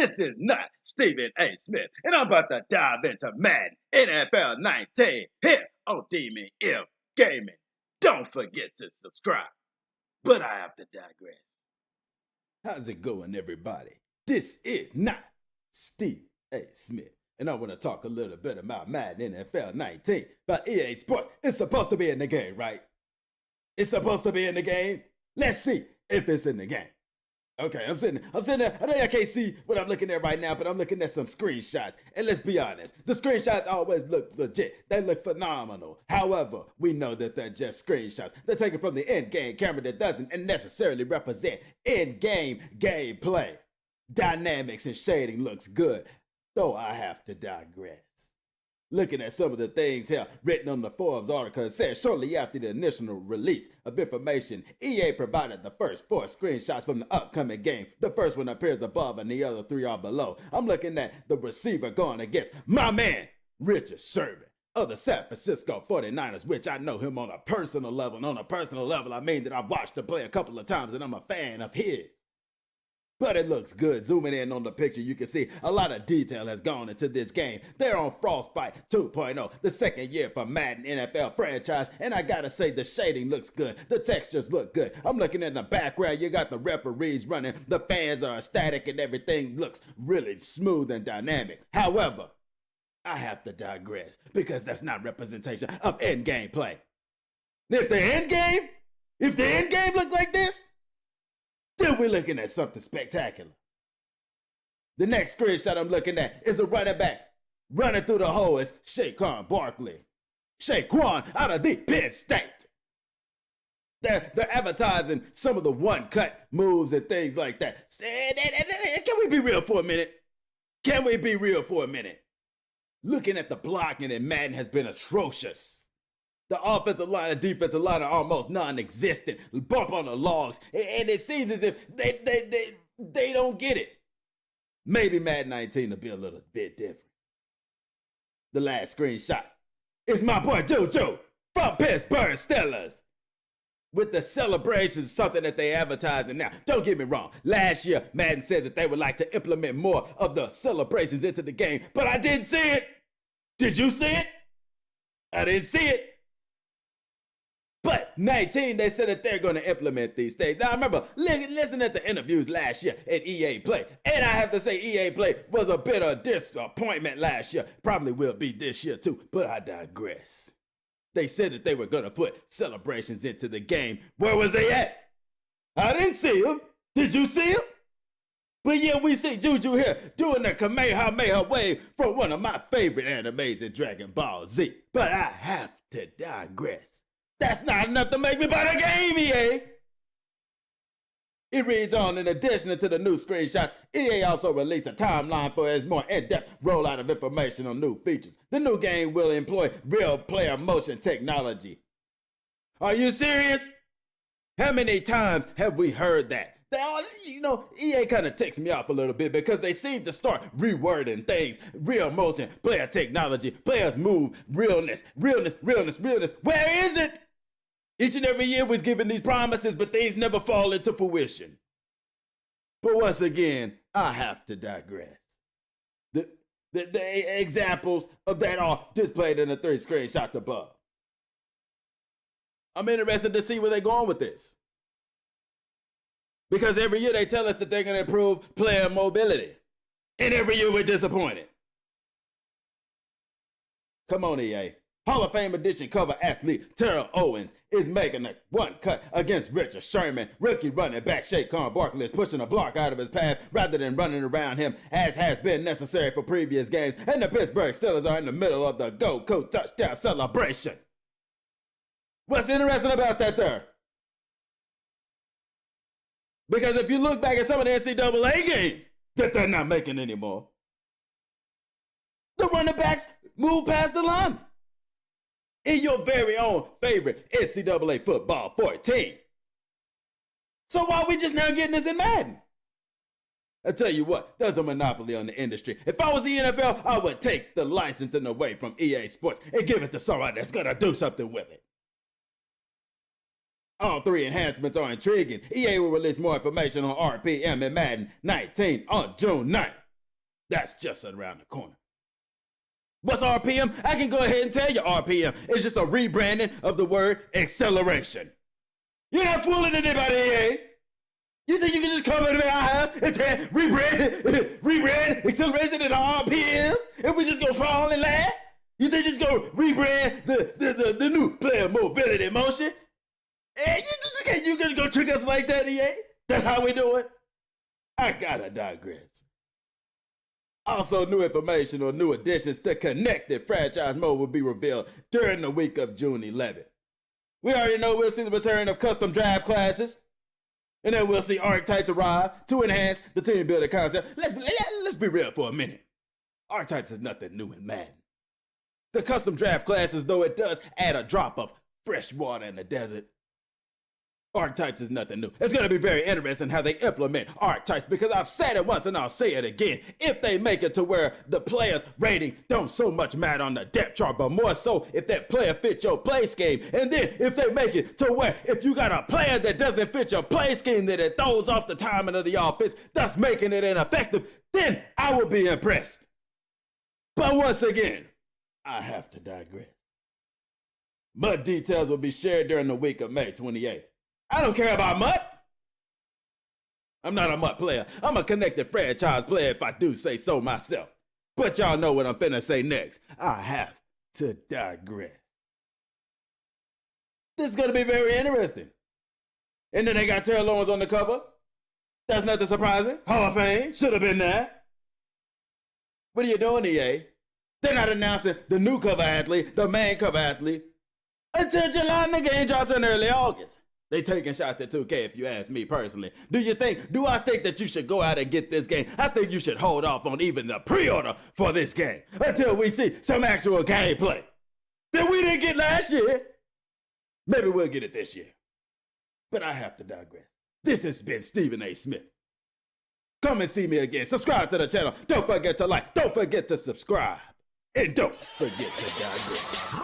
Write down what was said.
This is not Stephen A. Smith, and I'm about to dive into Madden NFL 19 here on Demon Ill Gaming. Don't forget to subscribe, but I have to digress. How's it going, everybody? This is not Steve A. Smith, and I want to talk a little bit about Madden NFL 19, about EA Sports. It's supposed to be in the game, right? It's supposed to be in the game. Let's see if it's in the game. Okay, I'm sitting there. I know y'all can't see what I'm looking at right now, but I'm looking at some screenshots. And let's be honest, the screenshots always look legit. They look phenomenal. However, we know that they're just screenshots. They're taken from the in-game camera that doesn't necessarily represent in-game gameplay. Dynamics and shading looks good, though I have to digress. Looking at some of the things here written on the Forbes article, it says shortly after the initial release of information, EA provided the first 4 screenshots from the upcoming game. The first one appears above and the other 3 are below. I'm looking at the receiver going against my man, Richard Sherman of the San Francisco 49ers, which I know him on a personal level. And on a personal level, I mean that I've watched him play a couple of times and I'm a fan of his. But it looks good. Zooming in on the picture, you can see a lot of detail has gone into this game. They're on Frostbite 2.0, the second year for Madden NFL franchise, and I gotta say the shading looks good. The textures look good. I'm looking at the background, you got the referees running, the fans are ecstatic, and everything looks really smooth and dynamic. However, I have to digress, because that's not representation of in-game play. If the end game look like this, then we're looking at something spectacular. The next screenshot I'm looking at is a running back running through the hole is Saquon Barkley. Saquon out of the Penn State. They're advertising some of the one-cut moves and things like that. Can we be real for a minute? Can we be real for a minute? Looking at the blocking in Madden has been atrocious. The offensive line and defensive line are almost non-existent. Bump on the logs, and it seems as if they don't get it. Maybe Madden 19 will be a little bit different. The last screenshot is my boy JoJo from Pittsburgh Steelers. With the celebrations, something that they advertising now. Don't get me wrong. Last year, Madden said that they would like to implement more of the celebrations into the game, but I didn't see it. Did you see it? I didn't see it. But 19, they said that they're going to implement these things. Now, I remember listening at the interviews last year at EA Play. And I have to say EA Play was a bit of a disappointment last year. Probably will be this year too, but I digress. They said that they were going to put celebrations into the game. Where was they at? I didn't see them. Did you see them? But yeah, we see Juju here doing the Kamehameha wave from one of my favorite animes in Dragon Ball Z. But I have to digress. That's not enough to make me buy the game, EA. It reads on, in addition to the new screenshots, EA also released a timeline for its more in-depth rollout of information on new features. The new game will employ real player motion technology. Are you serious? How many times have we heard that? EA kind of ticks me off a little bit because they seem to start rewording things. Real motion, player technology, players move, realness. Where is it? Each and every year we're given these promises, but things never fall into fruition. But once again, I have to digress. The examples of that are displayed in the 3 screenshots above. I'm interested to see where they're going with this. Because every year they tell us that they're going to improve player mobility. And every year we're disappointed. Come on, EA. Hall of Fame edition cover athlete Terrell Owens is making a one cut against Richard Sherman. Rookie running back Saquon Barkley is pushing a block out of his path rather than running around him, as has been necessary for previous games. And the Pittsburgh Steelers are in the middle of the go touchdown celebration. What's interesting about that there? Because if you look back at some of the NCAA games that they're not making anymore, the running backs move past the line. In your very own favorite NCAA football 14. So why are we just now getting this in Madden? I tell you what, there's a monopoly on the industry. If I was the NFL, I would take the licensing away from EA Sports and give it to somebody that's gonna do something with it. All 3 enhancements are intriguing. EA will release more information on RPM and Madden 19 on June 9th. That's just around the corner. What's RPM? I can go ahead and tell you RPM. It's just a rebranding of the word acceleration. You're not fooling anybody, eh? You think you can just come into our house and tell rebrand acceleration into RPMs and we just gonna fall and laugh? You think just gonna rebrand the new player mobility motion? And you just gonna trick us like that, EA? That's how we do it? I gotta digress. Also, new information or new additions to Connected Franchise Mode will be revealed during the week of June 11th. We already know we'll see the return of custom draft classes, and then we'll see archetypes arrive to enhance the team building concept. Let's be real for a minute. Archetypes is nothing new in Madden. The custom draft classes, though it does add a drop of fresh water in the desert, archetypes is nothing new. It's going to be very interesting how they implement archetypes because I've said it once and I'll say it again. If they make it to where the player's rating don't so much matter on the depth chart, but more so if that player fits your play scheme. And then if they make it to where if you got a player that doesn't fit your play scheme, that it throws off the timing of the offense, thus making it ineffective, then I will be impressed. But once again, I have to digress. MUT details will be shared during the week of May 28th. I don't care about MUT. I'm not a MUT player. I'm a Connected Franchise player if I do say so myself. But y'all know what I'm finna say next. I have to digress. This is gonna be very interesting. And then they got Terrell Owens on the cover. That's nothing surprising. Hall of Fame. Should have been there. What are you doing, EA? They're not announcing the new cover athlete, the main cover athlete, until July and the game drops in early August. They taking shots at 2K if you ask me personally. Do I think that you should go out and get this game? I think you should hold off on even the pre-order for this game until we see some actual gameplay that we didn't get last year. Maybe we'll get it this year. But I have to digress. This has been Stephen A. Smith. Come and see me again. Subscribe to the channel. Don't forget to like. Don't forget to subscribe. And don't forget to digress.